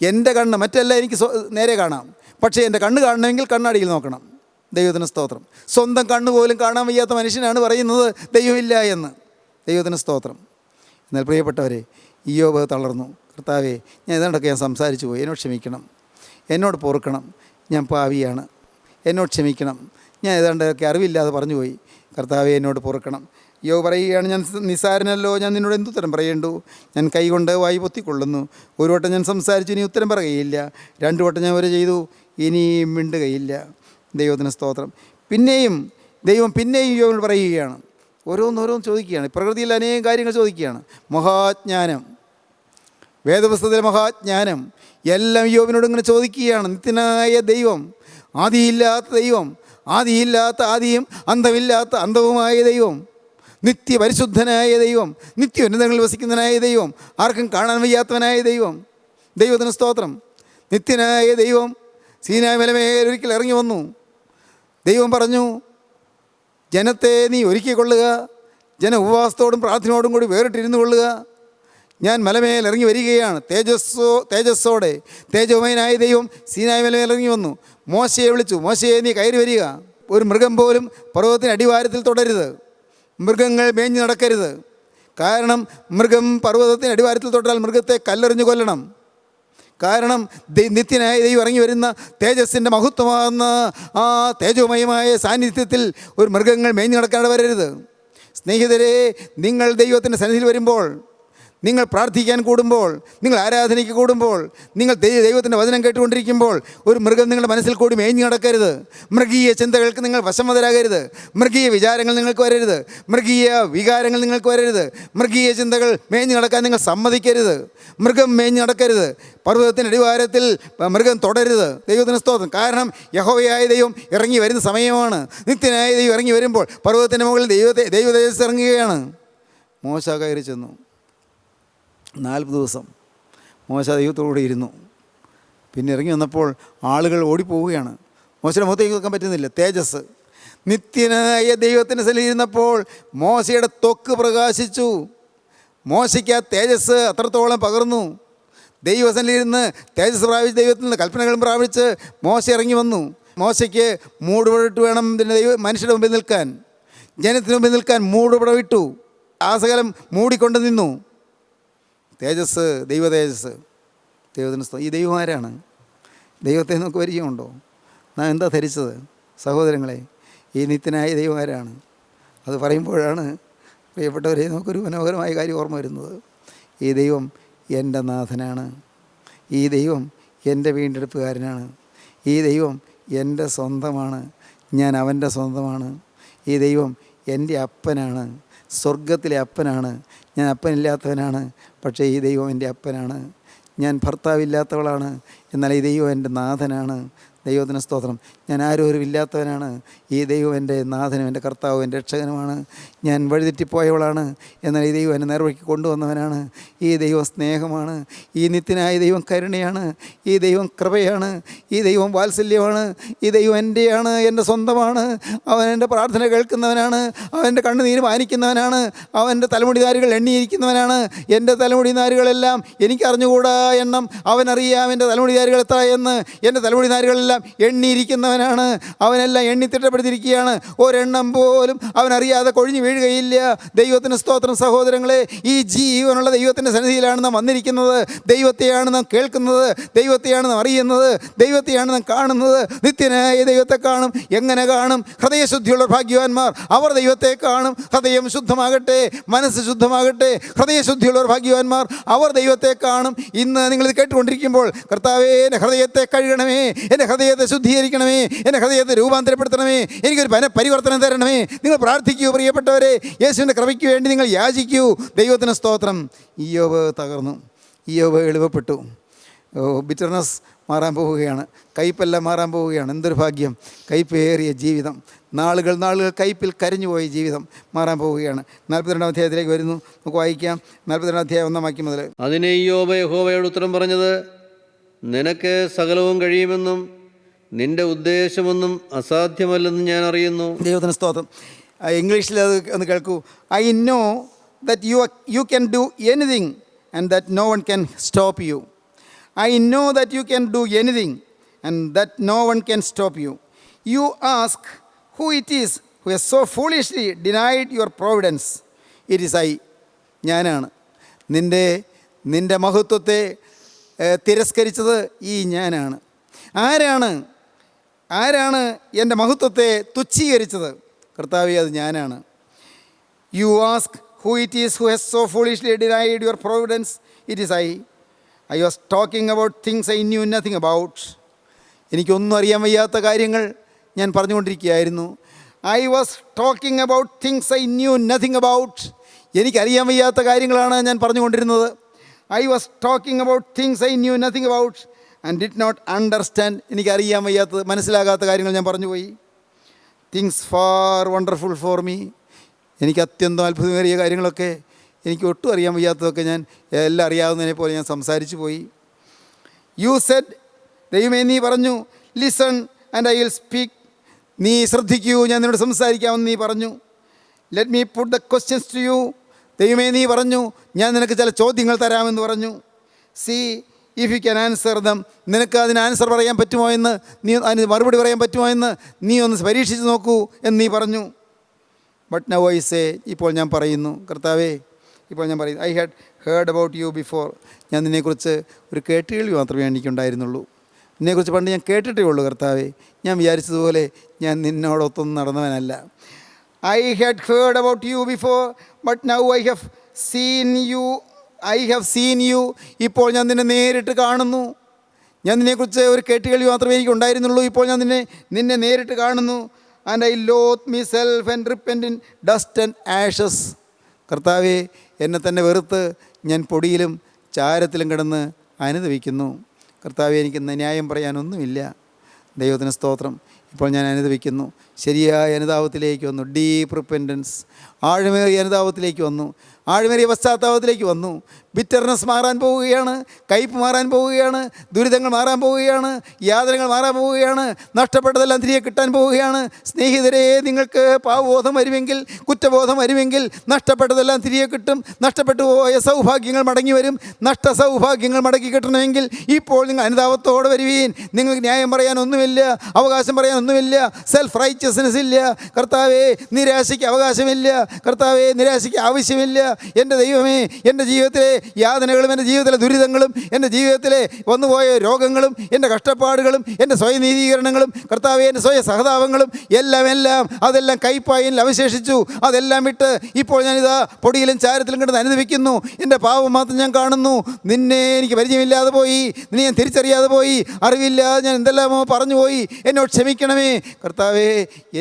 എൻ്റെ കണ്ണ് മറ്റെല്ലാം എനിക്ക് നേരെ കാണാം, പക്ഷേ എൻ്റെ കണ്ണ് കാണണമെങ്കിൽ കണ്ണാടിയിൽ നോക്കണം. ദൈവത്തിന് സ്തോത്രം. സ്വന്തം കണ്ണുപോലും കാണാൻ വയ്യാത്ത മനുഷ്യനാണ് പറയുന്നത് ദൈവമില്ല എന്ന്. ദൈവത്തിന് സ്തോത്രം. എന്നാൽ പ്രിയപ്പെട്ടവരെ, ഇയ്യോബ് തളർന്നു. കർത്താവേ, ഞാൻ ഇതാണ്ടൊക്കെ ഞാൻ സംസാരിച്ചു പോയി, എന്നോട് ക്ഷമിക്കണം, എന്നോട് പൊറുക്കണം, ഞാൻ പാവിയാണ്, എന്നോട് ക്ഷമിക്കണം, ഞാൻ ഏതാണ്ടൊക്കെ അറിവില്ലാതെ പറഞ്ഞു പോയി, കർത്താവെ എന്നോട് പൊറുക്കണം. യോബ് പറയുകയാണ്, ഞാൻ നിസ്സാരനല്ലോ, ഞാൻ നിന്നോട് എന്തുത്തരം പറയേണ്ടു? ഞാൻ കൈകൊണ്ട് വായി പൊത്തിക്കൊള്ളുന്നു. ഒരു വട്ടം ഞാൻ സംസാരിച്ചു, ഇനി ഉത്തരം പറയുകയില്ല. 2 വട്ടം ഞാൻ ചെയ്തു, ഇനിയും മിണ്ടുകയില്ല. ദൈവത്തിന് സ്തോത്രം. പിന്നെയും യോബ് പറയുകയാണ്, ഓരോന്നോരോന്ന് ചോദിക്കുകയാണ്. പ്രകൃതിയിൽ അനേകം കാര്യങ്ങൾ ചോദിക്കുകയാണ്. മഹാജ്ഞാനം, വേദപുസ്തകത്തിലെ മഹാജ്ഞാനം എല്ലാം യോബിനോട് ഇങ്ങനെ ചോദിക്കുകയാണ്. നിത്യനായ ദൈവം, ആദിയില്ലാത്ത ദൈവം, ആദിയില്ലാത്ത ആദിയും അന്തമില്ലാത്ത അന്തവുമായ ദൈവം, നിത്യപരിശുദ്ധനായ ദൈവം, നിത്യോന്നതങ്ങളിൽ വസിക്കുന്നവനായ ദൈവം, ആർക്കും കാണാൻ വയ്യാത്തവനായ ദൈവം. ദൈവത്തിന് സ്തോത്രം. നിത്യനായ ദൈവം സീനായ് മലമേൽ ഒരിക്കൽ ഇറങ്ങി വന്നു. ദൈവം പറഞ്ഞു, ജനത്തെ നീ ഒരുക്കിക്കൊള്ളുക, ജന ഉപവാസത്തോടും പ്രാർത്ഥനയോടും കൂടി വേറിട്ടിരുന്നു കൊള്ളുക. ഞാൻ മലമേൽ ഇറങ്ങി വരികയാണ്. തേജസ്സോടെ തേജോമയനായ ദൈവം സീനായ് മലമേൽ ഇറങ്ങി വന്നു. മോശയെ വിളിച്ചു, മോശയെ നീ കയറി വരിക. ഒരു മൃഗം പോലും പർവ്വതത്തിന് അടിവാരത്തിൽ തൊടരുത്, മൃഗങ്ങൾ മേഞ്ഞു നടക്കരുത്. കാരണം മൃഗം പർവ്വതത്തിന് അടിവാരത്തിൽ തൊട്ടാൽ മൃഗത്തെ കല്ലെറിഞ്ഞു കൊല്ലണം. കാരണം നിത്യനായ ദൈവം ഇറങ്ങി വരുന്ന തേജസ്സിൻ്റെ മഹത്വമാകുന്ന ആ തേജോമയമായ സാന്നിധ്യത്തിൽ ഒരു മൃഗങ്ങൾ മേഞ്ഞു നടക്കാതെ വരരുത്. സ്നേഹിതരെ, നിങ്ങൾ ദൈവത്തിൻ്റെ സന്നിധിയിൽ വരുമ്പോൾ, നിങ്ങൾ പ്രാർത്ഥിക്കാൻ കൂടുമ്പോൾ, നിങ്ങൾ ആരാധനയ്ക്ക് കൂടുമ്പോൾ, നിങ്ങൾ ദൈവത്തിൻ്റെ വചനം കേട്ടുകൊണ്ടിരിക്കുമ്പോൾ ഒരു മൃഗം നിങ്ങളുടെ മനസ്സിൽ കൂടി മേഞ്ഞു നടക്കരുത്. മൃഗീയ ചിന്തകൾക്ക് നിങ്ങൾ വശംവദരാകരുത്. മൃഗീയ വിചാരങ്ങൾ നിങ്ങൾക്ക് വരരുത്. മൃഗീയ വികാരങ്ങൾ നിങ്ങൾക്ക് വരരുത്. മൃഗീയ ചിന്തകൾ മേഞ്ഞു നടക്കാൻ നിങ്ങൾ സമ്മതിക്കരുത്. മൃഗം മേഞ്ഞു നടക്കരുത്. പർവ്വതത്തിൻ്റെ അടിവാരത്തിൽ മൃഗം തുടരുത്. ദൈവത്തിന് സ്തോത്രം. കാരണം യഹോവയായ ദൈവം ഇറങ്ങി വരുന്ന സമയമാണ്. നിത്യനായ ദൈവം ഇറങ്ങി വരുമ്പോൾ പർവ്വതത്തിൻ്റെ മുകളിൽ ദൈവ തേജസ് ഇറങ്ങുകയാണ്. മോശ കയറി ചെന്നു. 40 ദിവസം മോശ ദൈവത്തോടുകൂടി ഇരുന്നു. പിന്നെ ഇറങ്ങി വന്നപ്പോൾ ആളുകൾ ഓടിപ്പോവുകയാണ്. മോശയുടെ മുഖത്തേക്ക് വെക്കാൻ പറ്റുന്നില്ല. തേജസ്, നിത്യനായ ദൈവത്തിൻ്റെ സന്നിധിയിൽ ഇരുന്നപ്പോൾ മോശയുടെ ത്വക്ക് പ്രകാശിച്ചു. മോശയ്ക്ക് ആ തേജസ് അത്രത്തോളം പകർന്നു. ദൈവസന്നിധിയിൽ ഇരുന്ന് തേജസ് പ്രാപിച്ച് ദൈവത്തിൽ നിന്ന് കൽപ്പനകളും പ്രാപിച്ച് മോശ ഇറങ്ങി വന്നു. മോശയ്ക്ക് മൂടുപടമിട്ട് വേണം മനുഷ്യരുടെ മുമ്പിൽ നിൽക്കാൻ, ജനത്തിന് മുമ്പിൽ നിൽക്കാൻ മൂടുപടമിട്ടു. ആ സകലം മൂടിക്കൊണ്ട് നിന്നു. തേജസ്, ദൈവ തേജസ്. ദൈവത്തിന് ഈ ദൈവം ആരാണ്? ദൈവത്തെ നമുക്ക് പരിചയമുണ്ടോ? നാം എന്താ ധരിച്ചത്? സഹോദരങ്ങളെ, ഈ നിത്യനായ ദൈവം ആരാണ്? അത് പറയുമ്പോഴാണ് പ്രിയപ്പെട്ടവരെ നമുക്കൊരു മനോഹരമായ കാര്യം ഓർമ്മ വരുന്നത്. ഈ ദൈവം എൻ്റെ നാഥനാണ്. ഈ ദൈവം എൻ്റെ വീണ്ടെടുപ്പുകാരനാണ്. ഈ ദൈവം എൻ്റെ സ്വന്തമാണ്. ഞാൻ അവൻ്റെ സ്വന്തമാണ്. ഈ ദൈവം എൻ്റെ അപ്പനാണ്, സ്വർഗത്തിലെ അപ്പനാണ്. ഞാൻ അപ്പനില്ലാത്തവനാണ്, പക്ഷേ ഈ ദൈവം എൻ്റെ അപ്പനാണ്. ഞാൻ ഭർത്താവില്ലാത്തവളാണ്, എന്നാൽ ഈ ദൈവം എൻ്റെ നാഥനാണ്. ദൈവത്തിന് സ്തോത്രം. ഞാൻ ആരോരും ഇല്ലാത്തവനാണ്. ഈ ദൈവം എൻ്റെ നാഥനും എൻ്റെ കർത്താവും എൻ്റെ രക്ഷകനുമാണ്. ഞാൻ വഴിതെറ്റിപ്പോയവളാണ്, എന്നാൽ ഈ ദൈവം എന്നെ നേർവഴിക്ക് കൊണ്ടുവന്നവനാണ്. ഈ ദൈവം സ്നേഹമാണ്. ഈ നിത്യനായ ദൈവം കരുണയാണ്. ഈ ദൈവം കൃപയാണ്. ഈ ദൈവം വാത്സല്യമാണ്. ഈ ദൈവം എൻ്റെയാണ്, എൻ്റെ സ്വന്തമാണ്. അവൻ എൻ്റെ പ്രാർത്ഥന കേൾക്കുന്നവനാണ്. അവൻ്റെ കണ്ണുനീര് മാനിക്കുന്നവനാണ്. അവൻ്റെ തലമുടിനാരുകൾ എണ്ണിയിരിക്കുന്നവനാണ്. എൻ്റെ തലമുടിനാരുകളെല്ലാം എനിക്ക് അറിഞ്ഞുകൂടാ എണ്ണം. അവനറിയാം എൻ്റെ തലമുടിനാരുകൾ എത്ര എന്ന്. എൻ്റെ തലമുടിനാരുകളെല്ലാം എണ്ണിയിരിക്കുന്നവനാണ്. അവനെല്ലാം എണ്ണി തിട്ടപ്പെടുത്തിയിരിക്കുകയാണ്. ഒരെണ്ണം പോലും അവനറിയാതെ കൊഴിഞ്ഞു വീഴുകയില്ല. ദൈവത്തിന് സ്തോത്രം. സഹോദരങ്ങളെ, ഈ ജീവനുള്ള ദൈവത്തിൻ്റെ സന്നിധിയിലാണ് നാം വന്നിരിക്കുന്നത്. ദൈവത്തെയാണ് നാം കേൾക്കുന്നത്. ദൈവത്തെയാണ് നാം അറിയുന്നത്. ദൈവത്തെയാണ് നാം കാണുന്നത്. നിത്യനായ ദൈവത്തെ കാണും. എങ്ങനെ കാണും? ഹൃദയശുദ്ധിയുള്ള ഭാഗ്യവാന്മാർ, അവർ ദൈവത്തെ കാണും. ഹൃദയം ശുദ്ധമാകട്ടെ, മനസ്സ് ശുദ്ധമാകട്ടെ. ഹൃദയശുദ്ധിയുള്ളവർ ഭാഗ്യവാന്മാർ, അവർ ദൈവത്തെ കാണും. ഇന്ന് നിങ്ങളിത് കേട്ടുകൊണ്ടിരിക്കുമ്പോൾ, കർത്താവേ, എൻ്റെ ഹൃദയത്തെ കഴുകണമേ, എൻ്റെ ഹൃദയത്തെ ശുദ്ധീകരിക്കണമേ, എൻ്റെ ഹൃദയത്തെ രൂപാന്തരപ്പെടുത്തണമേ, എനിക്കൊരു പരിവർത്തനം തരണമേ. നിങ്ങൾ പ്രാർത്ഥിക്കൂ പ്രിയപ്പെട്ടവരെ. യേശുവിൻ്റെ കൃപയ്ക്ക് വേണ്ടി നിങ്ങൾ യാചിക്കൂ. ദൈവത്തിന് സ്തോത്രം. ഇയ്യോബ് തകർന്നു. ഇയ്യോബ് എളിവപ്പെട്ടു. ബിറ്റർനെസ് മാറാൻ പോവുകയാണ്. കയ്പെല്ലാം മാറാൻ പോവുകയാണ്. എന്തൊരു ഭാഗ്യം! കയ്പേറിയ ജീവിതം, നാളുകൾ കയ്പിൽ കരഞ്ഞുപോയ ജീവിതം മാറാൻ പോവുകയാണ്. 42-ാം അധ്യായത്തിലേക്ക് വരുന്നു. നമുക്ക് വായിക്കാം. 42-ാം അധ്യായം 1-ാം വാക്യം മുതൽ. അതിനെ ഇയ്യോബ് യഹോവയോട് ഉത്തരം പറഞ്ഞത്, നിനക്ക് സകലവും കഴിയുമെന്നും നിന്റെ ഉദ്ദേശമൊന്നും അസാധ്യമല്ലെന്ന് ഞാൻ അറിയുന്നു. ദൈവത്തിന് സ്തോത്രം. ഇംഗ്ലീഷിൽ അത് ഒന്ന് കേൾക്കൂ. I know that you can do anything and that no one can stop you. I know that you can do anything and that no one can stop you. You ask who it is who has so foolishly denied your providence. It is I. ഞാനാണ് നിൻ്റെ മഹത്വത്തെ തിരസ്കരിച്ചത് ഈ ഞാനാണ്. ആരാണ് എൻ്റെ മഹത്വത്തെ തുച്ഛീകരിച്ചത്? കർത്താവേ, അത് ഞാനാണ്. You ask who it is who has so foolishly denied your providence. It is I. I was talking about things I knew nothing about. എനിക്കൊന്നും അറിയാൻ വയ്യാത്ത കാര്യങ്ങൾ ഞാൻ പറഞ്ഞുകൊണ്ടിരിക്കുകയായിരുന്നു. I was talking about things I knew nothing about. എനിക്കറിയാൻ വയ്യാത്ത കാര്യങ്ങളാണ് ഞാൻ പറഞ്ഞുകൊണ്ടിരുന്നത്. I was talking about things I knew nothing about and did not understand. എനിക്കറിയാൻ വയ്യാത്ത, മനസ്സിലാകാത്ത കാര്യങ്ങൾ ഞാൻ പറഞ്ഞുപോയി. Things far wonderful for me. എനിക്ക് അത്യന്തം അത്ഭുതമേറിയ കാര്യങ്ങളൊക്കെ, എനിക്ക് ഒട്ടും അറിയാൻ വയ്യാത്തതൊക്കെ ഞാൻ എല്ലാം അറിയാവുന്നതിനെ പോലെ ഞാൻ സംസാരിച്ചു പോയി. യു സെഡ്, ദൈവമേ നീ പറഞ്ഞു, listen and I will speak. നീ ശ്രദ്ധിക്കൂ, ഞാൻ നിന്നോട് സംസാരിക്കാമെന്ന് നീ പറഞ്ഞു. Let me put the questions to you. ദൈവമേ നീ പറഞ്ഞു, ഞാൻ നിനക്ക് ചില ചോദ്യങ്ങൾ തരാമെന്ന് പറഞ്ഞു. See if you can answer them. നിനക്ക് അതിന് ആൻസർ പറയാൻ പറ്റുമോ എന്ന്, നീ അതിന് മറുപടി പറയാൻ പറ്റുമോ എന്ന് നീ ഒന്ന് പരീക്ഷിച്ച് നോക്കൂ എന്ന് നീ പറഞ്ഞു. ബട്ട് നൗ ഐ സേ, ഇപ്പോൾ ഞാൻ പറയുന്നു, കർത്താവേ ഇപ്പോൾ ഞാൻ പറയുന്നു, I had heard about you before. ഞാൻ നിന്നെക്കുറിച്ച് ഒരു കേട്ടുകേൾവി മാത്രമേ എനിക്കുണ്ടായിരുന്നുള്ളൂ. നിന്നെക്കുറിച്ച് പണ്ട് ഞാൻ കേട്ടിട്ടേ ഉള്ളൂ കർത്താവേ. ഞാൻ വിചാരിച്ചതുപോലെ ഞാൻ നിന്നോടൊത്തൊന്നും നടന്നവനല്ല. I had heard about you before but now I have seen you. ഇപ്പോൾ ഞാൻ നിന്നെ നേരിട്ട് കാണുന്നു. ഞാൻ നിന്നെക്കുറിച്ച് ഒരു കേട്ടുകേൾവി മാത്രമേ എനിക്ക് ഉണ്ടായിരുന്നുള്ളൂ. ഇപ്പോൾ ഞാൻ നിന്നെ നേരിട്ട് കാണുന്നു. And I Lot me self and repent in dust and Ashes. കർത്താവേ, എന്നെ തന്നെ വെറുത്ത് ഞാൻ പൊടിയിലും ചാരത്തിലും കിടന്ന് അനുദവിക്കുന്നു. കർത്താവേ, എനിക്കിന്ന് ന്യായം പറയാനൊന്നുമില്ല. ദൈവത്തിന് സ്തോത്രം. ഇപ്പോൾ ഞാൻ അനുദവിക്കുന്നു. ശരിയായ അനുതാപത്തിലേക്ക് വന്നു. ഡീപ്പ് റിപ്പൻറ്റൻസ്, ആഴമേറിയ അനുതാപത്തിലേക്ക് വന്നു, ആഴമേറിയ പശ്ചാത്താപത്തിലേക്ക് വന്നു. ബിറ്റർനെസ് മാറാൻ പോവുകയാണ്, കയ്പ് മാറാൻ പോവുകയാണ്, ദുരിതങ്ങൾ മാറാൻ പോവുകയാണ്, യാതനകൾ മാറാൻ പോവുകയാണ്, നഷ്ടപ്പെട്ടതെല്ലാം തിരികെ കിട്ടാൻ പോവുകയാണ്. സ്നേഹിതരെ, നിങ്ങൾക്ക് പാവബോധം വരുമെങ്കിൽ, കുറ്റബോധം വരുമെങ്കിൽ നഷ്ടപ്പെട്ടതെല്ലാം തിരികെ കിട്ടും. നഷ്ടപ്പെട്ടു പോയ സൗഭാഗ്യങ്ങൾ മടങ്ങി വരും. നഷ്ട സൗഭാഗ്യങ്ങൾ മടക്കി കിട്ടണമെങ്കിൽ ഇപ്പോൾ നിങ്ങൾ അനുതാപത്തോടെ വരുവീൻ. നിങ്ങൾക്ക് ന്യായം പറയാനൊന്നുമില്ല, അവകാശം പറയാനൊന്നുമില്ല, സെൽഫ് റൈച്ചസ്നെസ് ഇല്ല. കർത്താവേ, നിരാശയ്ക്ക് അവകാശമില്ല. കർത്താവേ, നിരാശയ്ക്ക് ആവശ്യമില്ല. എൻ്റെ ദൈവമേ, എൻ്റെ ജീവിതത്തിലെ യാതനകളും, എൻ്റെ ജീവിതത്തിലെ ദുരിതങ്ങളും, എൻ്റെ ജീവിതത്തിലെ വന്നുപോയ രോഗങ്ങളും, എൻ്റെ കഷ്ടപ്പാടുകളും, എൻ്റെ സ്വയനീതീകരണങ്ങളും, കർത്താവേ, എൻ്റെ സ്വയ സഹതാപങ്ങളും അതെല്ലാം കയ്പായി അവശേഷിച്ചു. അതെല്ലാം വിട്ട് ഇപ്പോൾ ഞാനിതാ പൊടിയിലും ചാരത്തിലും കിടന്ന് അനുഭവിക്കുന്നു. എൻ്റെ പാപം മാത്രം ഞാൻ കാണുന്നു. നിന്നെ എനിക്ക് പരിചയമില്ലാതെ പോയി, നിന്നെ ഞാൻ തിരിച്ചറിയാതെ പോയി, അറിവില്ലാതെ ഞാൻ എന്തെല്ലാമോ പറഞ്ഞു പോയി. എന്നോട് ക്ഷമിക്കണമേ കർത്താവേ,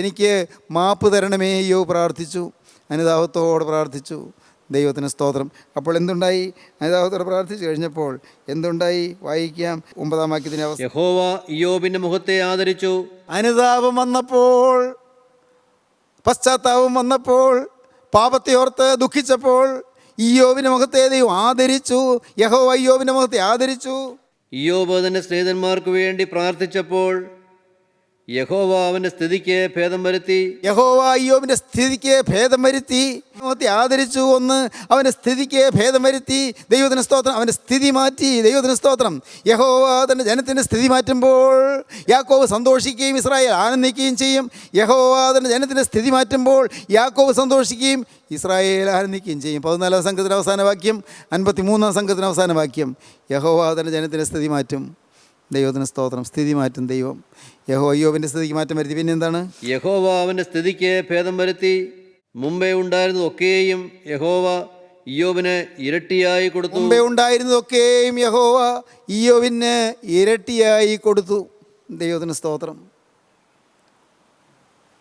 എനിക്ക് മാപ്പ് തരണമേ. യോ പ്രാർത്ഥിച്ചു, അനുതാപത്തോടെ പ്രാർത്ഥിച്ചു. ദൈവത്തിന് സ്തോത്രം. അപ്പോൾ എന്തുണ്ടായി? അനുതാപത്തോടെ പ്രാർത്ഥിച്ചു കഴിഞ്ഞപ്പോൾ എന്തുണ്ടായി? വായിക്കാം 9-ാം വാക്യത്തിൻ്റെ അവസ്ഥ. യഹോവ ഇയ്യോബിന്റെ മുഖത്തെ ആദരിച്ചു. അനുതാപം വന്നപ്പോൾ, പശ്ചാത്താപം വന്നപ്പോൾ, പാപത്തെ ഓർത്ത് ദുഃഖിച്ചപ്പോൾ ഇയ്യോബിൻ്റെ മുഖത്തെ ദൈവം ആദരിച്ചു. യഹോവ ഇയ്യോബിൻ്റെ മുഖത്തെ ആദരിച്ചു. ഇയ്യോബ് തന്റെ സ്നേഹിതന്മാർക്ക് വേണ്ടി പ്രാർത്ഥിച്ചപ്പോൾ യഹോവ അവന്റെ സ്ഥിതിക്ക് ഭേദം വരുത്തി. യഹോവ ഇയ്യോബിൻ്റെ സ്ഥിതിക്ക് ഭേദം വരുത്തി. മുഖത്തെ ആദരിച്ചു. ഒന്ന്, അവൻ്റെ സ്ഥിതിക്ക് ഭേദം വരുത്തി. ദൈവത്തിന് സ്തോത്രം. അവൻ്റെ സ്ഥിതി മാറ്റി. ദൈവത്തിന് സ്തോത്രം. യഹോവ തൻ്റെ ജനത്തിൻ്റെ സ്ഥിതി മാറ്റുമ്പോൾ യാക്കോബ് സന്തോഷിക്കുകയും ഇസ്രായേൽ ആനന്ദിക്കുകയും ചെയ്യും. യഹോവ തൻ്റെ ജനത്തിൻ്റെ സ്ഥിതി മാറ്റുമ്പോൾ യാക്കോബ് സന്തോഷിക്കുകയും ഇസ്രായേൽ ആനന്ദിക്കുകയും ചെയ്യും. 14-ാം സംഘത്തിന് അവസാന വാക്യം, 53-ാം സംഘത്തിന് അവസാന വാക്യം. യഹോവ തൻ്റെ ജനത്തിൻ്റെ സ്ഥിതി മാറ്റും. ദൈവത്തിന് സ്തോത്രം. സ്ഥിതി മാറ്റും ദൈവം. യഹോവ ഇയ്യോബിൻ്റെ സ്ഥിതിക്ക് മാറ്റം വരുത്തി. പിന്നെ എന്താണ്? യഹോവ അവൻ്റെ സ്ഥിതിക്ക് ഭേദം വരുത്തി. മുമ്പേ ഉണ്ടായിരുന്നതൊക്കെയും യഹോവ ഇയ്യോബിന് ഇരട്ടിയായി കൊടുത്തു. മുമ്പേ ഉണ്ടായിരുന്നതൊക്കെയും യഹോവ ഇയ്യോബിന് ഇരട്ടിയായി കൊടുത്തു. ദൈവത്തിന് സ്തോത്രം.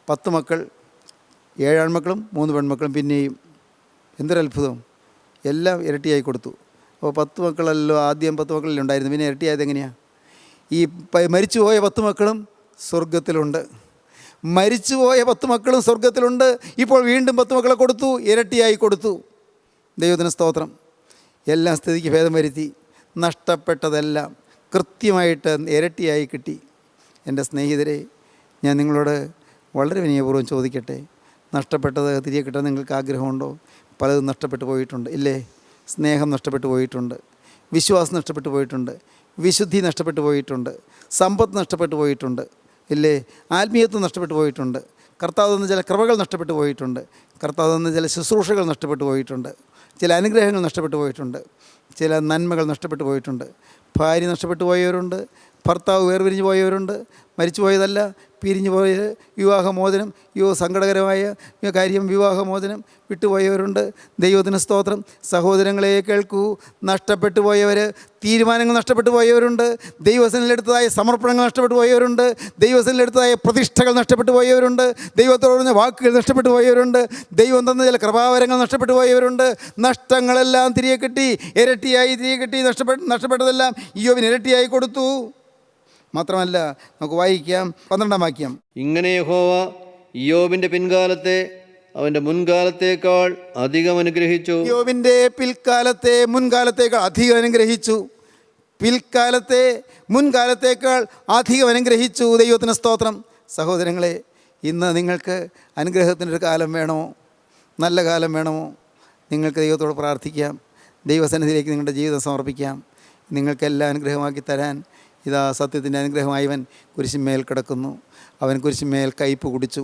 10 മക്കൾ, 7 ആൺമക്കളും 3 പെൺമക്കളും. പിന്നെയും എന്തൊരത്ഭുതം, എല്ലാം ഇരട്ടിയായി കൊടുത്തു. അപ്പോൾ 10 മക്കളല്ലോ, ആദ്യം 10 മക്കളല്ലേ ഉണ്ടായിരുന്നു, പിന്നെ ഇരട്ടിയായത് എങ്ങനെയാണ്? ഈ മരിച്ചുപോയ 10 മക്കളും സ്വർഗത്തിലുണ്ട്. മരിച്ചുപോയ 10 മക്കളും സ്വർഗത്തിലുണ്ട്. ഇപ്പോൾ വീണ്ടും 10 മക്കളെ കൊടുത്തു, ഇരട്ടിയായി കൊടുത്തു. ദൈവത്തിന് സ്തോത്രം. എല്ലാം സ്ഥിതിക്ക് ഭേദം വരുത്തി. നഷ്ടപ്പെട്ടതെല്ലാം കൃത്യമായിട്ട് ഇരട്ടിയായി കിട്ടി. എൻ്റെ സ്നേഹിതരെ, ഞാൻ നിങ്ങളോട് വളരെ വിനയപൂർവ്വം ചോദിക്കട്ടെ, നഷ്ടപ്പെട്ടത് തിരികെ കിട്ടാൻ നിങ്ങൾക്ക് ആഗ്രഹമുണ്ടോ? പലതും നഷ്ടപ്പെട്ടു പോയിട്ടുണ്ട്, ഇല്ലേ? സ്നേഹം നഷ്ടപ്പെട്ടു പോയിട്ടുണ്ട്, വിശ്വാസം നഷ്ടപ്പെട്ടു പോയിട്ടുണ്ട്, വിശുദ്ധി നഷ്ടപ്പെട്ടു പോയിട്ടുണ്ട്, സമ്പത്ത് നഷ്ടപ്പെട്ടു പോയിട്ടുണ്ട്, ഇല്ലേ? ആത്മീയത്വം നഷ്ടപ്പെട്ടു പോയിട്ടുണ്ട്. കർത്താവ് തന്ന ചില കൃപകൾ നഷ്ടപ്പെട്ടു പോയിട്ടുണ്ട്. കർത്താവ് തന്ന ചില ശുശ്രൂഷകൾ നഷ്ടപ്പെട്ടു പോയിട്ടുണ്ട്. ചില അനുഗ്രഹങ്ങൾ നഷ്ടപ്പെട്ടു പോയിട്ടുണ്ട്. ചില നന്മകൾ നഷ്ടപ്പെട്ടു പോയിട്ടുണ്ട്. ഭാര്യ നഷ്ടപ്പെട്ടു പോയവരുണ്ട്. ഭർത്താവ് വേർപിരിഞ്ഞു പോയവരുണ്ട്. മരിച്ചു പോയതല്ല, പിരിഞ്ഞു പോയ വിവാഹമോചനം, സങ്കടകരമായ കാര്യം വിവാഹമോചനം വിട്ടുപോയവരുണ്ട്. ദൈവത്തിന് സ്തോത്രം. സഹോദരങ്ങളെ കേൾക്കൂ, നഷ്ടപ്പെട്ടു പോയവർ, തീരുമാനങ്ങൾ നഷ്ടപ്പെട്ടു പോയവരുണ്ട്. ദൈവസനിലെടുത്തതായ സമർപ്പണങ്ങൾ നഷ്ടപ്പെട്ടു പോയവരുണ്ട്. ദൈവസനിലെടുത്തതായ പ്രതിഷ്ഠകൾ നഷ്ടപ്പെട്ടു പോയവരുണ്ട്. ദൈവത്തോട് പറഞ്ഞ വാക്കുകൾ നഷ്ടപ്പെട്ടു പോയവരുണ്ട്. ദൈവം തന്ന ചില കൃപാവരങ്ങൾ നഷ്ടപ്പെട്ടു പോയവരുണ്ട്. നഷ്ടങ്ങളെല്ലാം തിരികെ കിട്ടി, ഇരട്ടിയായി തിരികെ കിട്ടി. നഷ്ടപ്പെട്ടതെല്ലാം ഇയ്യോബിന് ഇരട്ടിയായി കൊടുത്തു. മാത്രമല്ല, നമുക്ക് വായിക്കാം 12-ാം വാക്യം. ഇങ്ങനെ യഹോവ ഇയ്യോബിന്റെ പിൻകാലത്തെ അവന്റെ മുൻകാലത്തേക്കാൾ അധികം അനുഗ്രഹിച്ചു. ഇയ്യോബിന്റെ പിൽക്കാലത്തെ മുൻകാലത്തേക്കാൾ അധികം അനുഗ്രഹിച്ചു. പിൽക്കാലത്തെ മുൻകാലത്തേക്കാൾ അധികം അനുഗ്രഹിച്ചു. ദൈവത്തിന് സ്തോത്രം. സഹോദരങ്ങളെ, ഇന്ന് നിങ്ങൾക്ക് അനുഗ്രഹത്തിനൊരു കാലം വേണമോ? നല്ല കാലം വേണമോ? നിങ്ങൾക്ക് ദൈവത്തോട് പ്രാർത്ഥിക്കാം. ദൈവസന്നിധിയിലേക്ക് നിങ്ങളുടെ ജീവിതം സമർപ്പിക്കാം. നിങ്ങൾക്കെല്ലാം അനുഗ്രഹമാക്കി തരാൻ ഇതാ സത്യത്തിൻ്റെ അനുഗ്രഹമായവൻ കുരിശിന്മേൽ കിടക്കുന്നു. അവൻ കുരിശിന്മേൽ കയ്പ് കുടിച്ചു.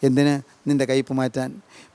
എന്തിന്? നിൻ്റെ കയ്പ് മാറ്റാൻ.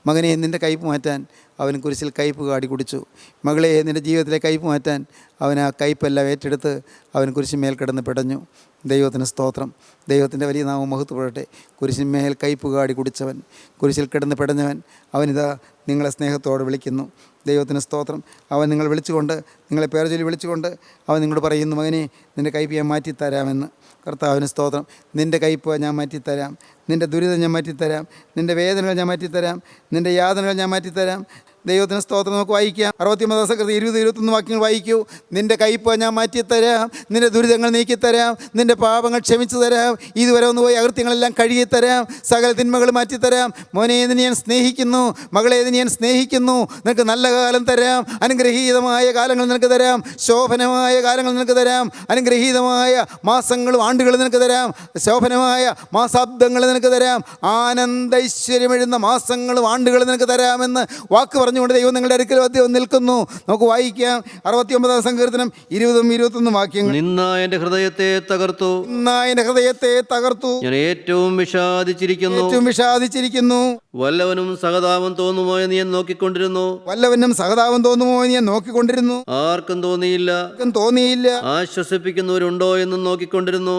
മകനെ, നിൻ്റെ കയ്പ് മാറ്റാൻ അവൻ കുരിശിൽ കയ്പ് കാടി കുടിച്ചു. മകളെ, നിൻ്റെ ജീവിതത്തിലെ കയ്പ് മാറ്റാൻ അവൻ ആ കയ്പെല്ലാം ഏറ്റെടുത്ത് അവൻ കുരിശിന്മേൽ കിടന്ന് പിടഞ്ഞു. ദൈവത്തിന് സ്തോത്രം. ദൈവത്തിൻ്റെ വലിയ നാമം മഹത്വപ്പെടട്ടെ. കുരിശിന്മേൽ കയ്പ് കാടി കുടിച്ചവൻ, കുരിശിൽ കിടന്ന് പിടഞ്ഞവൻ, അവനിതാ നിങ്ങളെ സ്നേഹത്തോടെ വിളിക്കുന്നു. ദൈവത്തിന് സ്തോത്രം. അവൻ നിങ്ങൾ വിളിച്ചുകൊണ്ട്, നിങ്ങളെ പേർ ചൊല്ലി വിളിച്ചുകൊണ്ട് അവൻ നിങ്ങളോട് പറയുന്നു, മകനെ, നിൻ്റെ കയ്പ് ഞാൻ മാറ്റിത്തരാമെന്ന്. കർത്താവിന് സ്തോത്രം. നിൻ്റെ കയ്പ് ഞാൻ മാറ്റിത്തരാം. നിൻ്റെ ദുരിതം ഞാൻ മാറ്റിത്തരാം. നിൻ്റെ വേദനകൾ ഞാൻ മാറ്റിത്തരാം. നിൻ്റെ യാതനകൾ ഞാൻ മാറ്റിത്തരാം. ദൈവത്തിന് സ്തോത്രം. നമുക്ക് വായിക്കാം. 69 സങ്കീർത്തനം 20-21 വാക്യങ്ങൾ വായിക്കൂ. നിൻ്റെ കയ്പ് ഞാൻ മാറ്റിത്തരാം. നിൻ്റെ ദുരിതങ്ങൾ നീക്കിത്തരാം. നിൻ്റെ പാപങ്ങൾ ക്ഷമിച്ചു തരാം. ഇതുവരെ ഒന്ന് പോയി അകൃത്യങ്ങളെല്ലാം കഴുകിത്തരാം. സകല തിന്മകൾ മാറ്റിത്തരാം. മോനെ, ഇതിന് ഞാൻ സ്നേഹിക്കുന്നു. മകളെ, ഇതിന് ഞാൻ സ്നേഹിക്കുന്നു. നിനക്ക് നല്ല കാലം തരാം. അനുഗ്രഹീതമായ കാലങ്ങൾ നിനക്ക് തരാം. ശോഭനമായ കാലങ്ങൾ നിനക്ക് തരാം. അനുഗ്രഹീതമായ മാസങ്ങളും ആണ്ടുകൾ നിനക്ക് തരാം. ശോഭനമായ മാസാബ്ദങ്ങൾ നിനക്ക് തരാം. ആനന്ദൈശ്വര്യമെഴുന്ന മാസങ്ങളും ആണ്ടുകൾ നിനക്ക് തരാമെന്ന് വാക്ക് പറഞ്ഞുകൊണ്ട് ദൈവം നിങ്ങളുടെ അടുക്കൽ നിൽക്കുന്നു. നമുക്ക് വായിക്കാം. 69-ാം സങ്കീർത്തനം 20-21 വാക്യങ്ങൾ. നിന്ന എന്റെ ഹൃദയത്തെ തകർത്തു. ഞാൻ ഏറ്റവും വിഷാദിച്ചിരിക്കുന്നു. വല്ലവനും സഹതാപം തോന്നുമോ എന്ന് ഞാൻ നോക്കിക്കൊണ്ടിരുന്നു. ആർക്കും തോന്നിയില്ല. ആശ്വസിപ്പിക്കുന്നവരുണ്ടോ എന്നും നോക്കിക്കൊണ്ടിരുന്നു.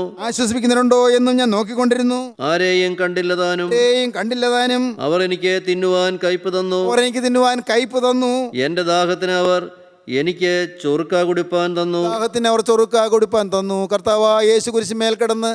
ആരെയും കണ്ടില്ല താനും. അവർ എനിക്ക് തിന്നുവാൻ കയ്പ് തന്നു. എന്റെ ദാഹത്തിന് അവർ എനിക്ക് ചൊറുക്ക കുടിപ്പാൻ തന്നു. കർത്താവായ യേശു കുരിശിന്മേൽ കിടന്ന്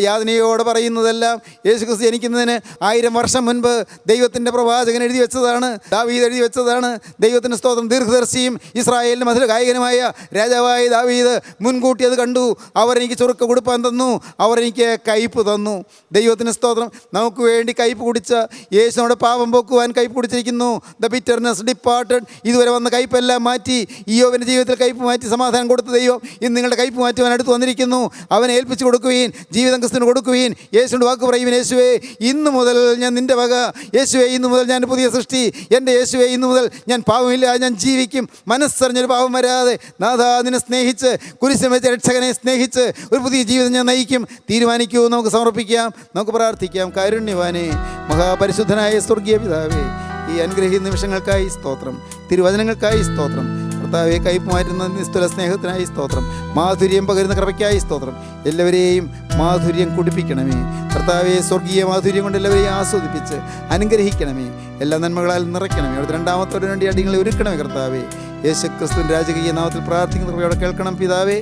യാതനയോടെ പറയുന്നതെല്ലാം യേശു ക്രിസ്തു ജനിക്കുന്നതിന് 1000 വർഷം മുൻപ് ദൈവത്തിൻ്റെ പ്രവാചകൻ എഴുതി വെച്ചതാണ്. ദാവീദ് എഴുതി വെച്ചതാണ്. ദൈവത്തിൻ്റെ സ്തോത്രം. ദീർഘദർശിയും ഇസ്രായേലിൻ്റെ മധുര ഗായകനുമായ രാജാവായ ദാവീദ് മുൻകൂട്ടി അത് കണ്ടു. അവരെനിക്ക് ചൊറുക്ക കൊടുപ്പാൻ തന്നു. അവരെനിക്ക് കയ്പ് തന്നു. ദൈവത്തിൻ്റെ സ്തോത്രം. നമുക്ക് വേണ്ടി കയ്പ് കുടിച്ച യേശുവിനോട് പാപം പോക്കുവാൻ കയ്പ് കുടിച്ചിരിക്കുന്നു. The bitterness departed. ഇതുവരെ വന്ന കയ്പെല്ലാം മാറ്റി ഇയ്യോബിൻ്റെ ജീവിതത്തിൽ കയ്പ് മാറ്റി സമാധാനം കൊടുത്ത ദൈവം ഇന്ന് നിങ്ങളുടെ കയ്പ് മാറ്റുവാൻ അടുത്ത് വന്നിരിക്കുന്നു. അവനെ ഏൽപ്പിച്ചു കൊടുക്കുകയും ജീവിതം ക്രിസ്തുവിന് കൊടുക്കുകയും യേശുവിൻ്റെ വാക്ക് പറയുവിൻ, യേശുവേ, ഇന്നു മുതൽ ഞാൻ നിൻ്റെ വക. യേശുവേ, ഇന്നു മുതൽ ഞാൻ പുതിയ സൃഷ്ടി. എൻ്റെ യേശുവേ, ഇന്നു മുതൽ ഞാൻ പാപമില്ല, ഞാൻ ജീവിക്കും. മനസ്സറിഞ്ഞൊരു പാപം വരാതെ നാഥാ നിന്നെ സ്നേഹിച്ച് കുരിശിൽ വെച്ച രക്ഷകനെ സ്നേഹിച്ച് ഒരു പുതിയ ജീവിതം ഞാൻ നയിക്കും. തീരുമാനിക്കൂ. നമുക്ക് സമർപ്പിക്കാം. നമുക്ക് പ്രാർത്ഥിക്കാം. കാരുണ്യവാനേ, മഹാപരിശുദ്ധനായ സ്വർഗീയ പിതാവേ, ഈ അനുഗ്രഹീത നിമിഷങ്ങൾക്കായി സ്തോത്രം. തിരുവചനങ്ങൾക്കായി സ്തോത്രം. കർത്താവെ, കയ്പ് മാറ്റുന്ന നിസ്തുല സ്നേഹത്തിനായി സ്തോത്രം. മാധുര്യം പകരുന്ന കൃപയ്ക്കായി സ്തോത്രം. എല്ലാവരെയും മാധുര്യം കുടിപ്പിക്കണമേ കർത്താവെ. സ്വർഗീയ മാധുര്യം കൊണ്ട് എല്ലാവരെയും ആസ്വദിപ്പിച്ച് അനുഗ്രഹിക്കണമേ. എല്ലാ നന്മകളാൽ നിറയ്ക്കണമേ. അവിടുത്തെ രണ്ടാമത്തോട് വേണ്ടി അടിയങ്ങളെ ഒരുക്കണമേ കർത്താവെ. യേശു ക്രിസ്തുവിൻ്റെ രാജകീയ നാമത്തിൽ പ്രാർത്ഥിക്കുന്ന കൃപയോടെ കേൾക്കണം പിതാവേ.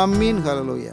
ആമീൻ. ഹല്ലേലൂയ.